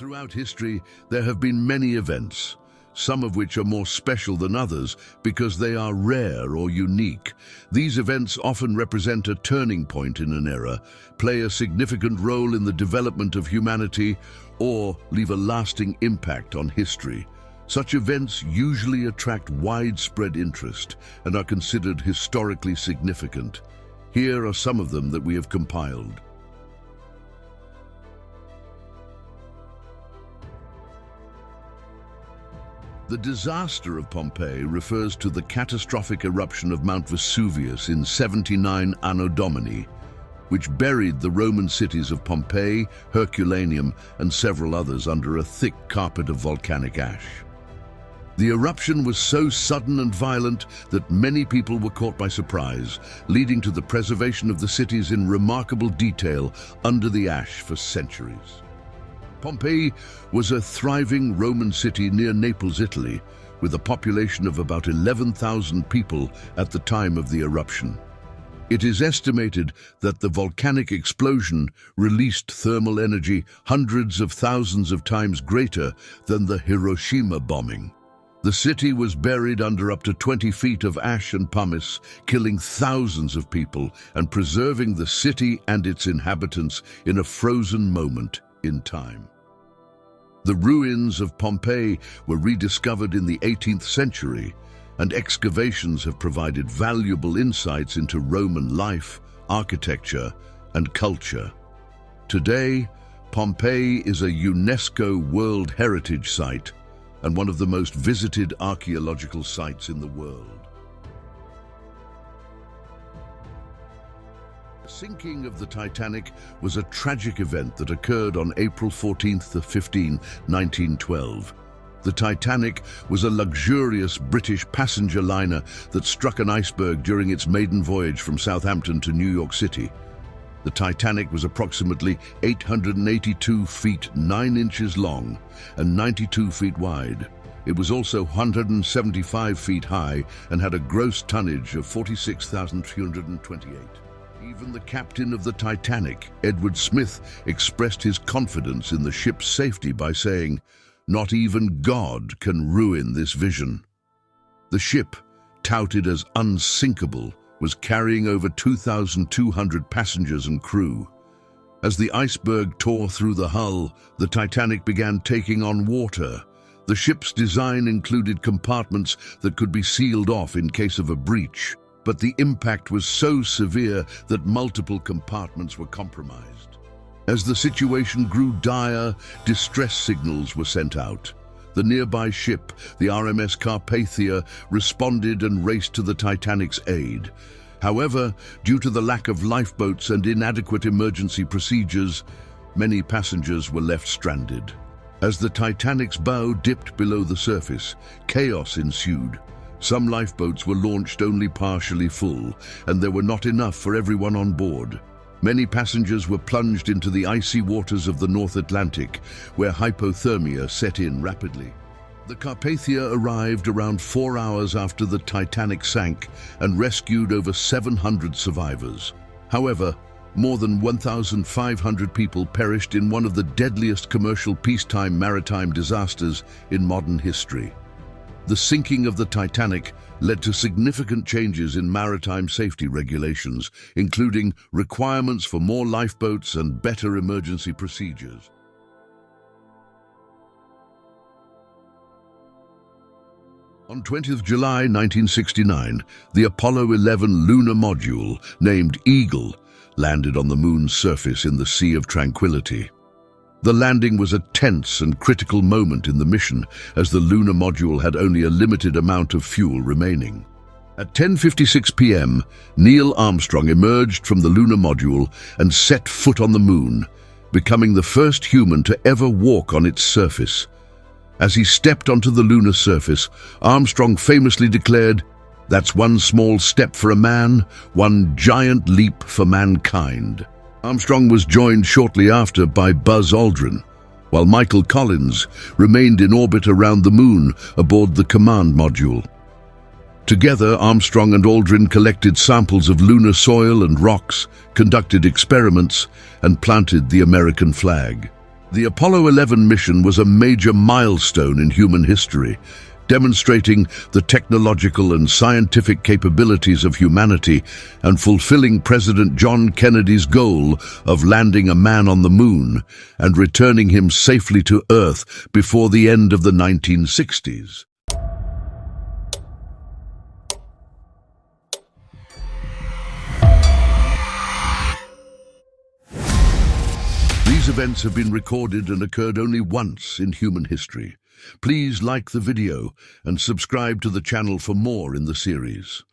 Throughout history, there have been many events, some of which are more special than others because they are rare or unique. These events often represent a turning point in an era, play a significant role in the development of humanity, or leave a lasting impact on history. Such events usually attract widespread interest and are considered historically significant. Here are some of them that we have compiled. The disaster of Pompeii refers to the catastrophic eruption of Mount Vesuvius in 79 Anno Domini, which buried the Roman cities of Pompeii, Herculaneum, and several others under a thick carpet of volcanic ash. The eruption was so sudden and violent that many people were caught by surprise, leading to the preservation of the cities in remarkable detail under the ash for centuries. Pompeii was a thriving Roman city near Naples, Italy, with a population of about 11,000 people at the time of the eruption. It is estimated that the volcanic explosion released thermal energy hundreds of thousands of times greater than the Hiroshima bombing. The city was buried under up to 20 feet of ash and pumice, killing thousands of people and preserving the city and its inhabitants in a frozen moment in time. The ruins of Pompeii were rediscovered in the 18th century, and excavations have provided valuable insights into Roman life, architecture, and culture. Today, Pompeii is a UNESCO World Heritage Site and one of the most visited archaeological sites in the world. The sinking of the Titanic was a tragic event that occurred on April 14th to 15, 1912. The Titanic was a luxurious British passenger liner that struck an iceberg during its maiden voyage from Southampton to New York City. The Titanic was approximately 882 feet 9 inches long and 92 feet wide. It was also 175 feet high and had a gross tonnage of 46,328. Even the captain of the Titanic, Edward Smith, expressed his confidence in the ship's safety by saying, "Not even God can ruin this vision." The ship, touted as unsinkable, was carrying over 2,200 passengers and crew. As the iceberg tore through the hull, the Titanic began taking on water. The ship's design included compartments that could be sealed off in case of a breach, but the impact was so severe that multiple compartments were compromised. As the situation grew dire, distress signals were sent out. The nearby ship, the RMS Carpathia, responded and raced to the Titanic's aid. However, due to the lack of lifeboats and inadequate emergency procedures, many passengers were left stranded. As the Titanic's bow dipped below the surface, chaos ensued. Some lifeboats were launched only partially full, and there were not enough for everyone on board. Many passengers were plunged into the icy waters of the North Atlantic, where hypothermia set in rapidly. The Carpathia arrived around 4 hours after the Titanic sank and rescued over 700 survivors. However, more than 1,500 people perished in one of the deadliest commercial peacetime maritime disasters in modern history. The sinking of the Titanic led to significant changes in maritime safety regulations, including requirements for more lifeboats and better emergency procedures. On 20th July 1969, the Apollo 11 lunar module, named Eagle, landed on the Moon's surface in the Sea of Tranquility. The landing was a tense and critical moment in the mission, as the lunar module had only a limited amount of fuel remaining. At 10:56 p.m., Neil Armstrong emerged from the lunar module and set foot on the Moon, becoming the first human to ever walk on its surface. As he stepped onto the lunar surface, Armstrong famously declared, "That's one small step for a man, one giant leap for mankind." Armstrong was joined shortly after by Buzz Aldrin, while Michael Collins remained in orbit around the Moon aboard the command module. Together, Armstrong and Aldrin collected samples of lunar soil and rocks, conducted experiments, and planted the American flag. The Apollo 11 mission was a major milestone in human history, demonstrating the technological and scientific capabilities of humanity and fulfilling President John Kennedy's goal of landing a man on the moon and returning him safely to Earth before the end of the 1960s. These events have been recorded and occurred only once in human history. Please like the video and subscribe to the channel for more in the series.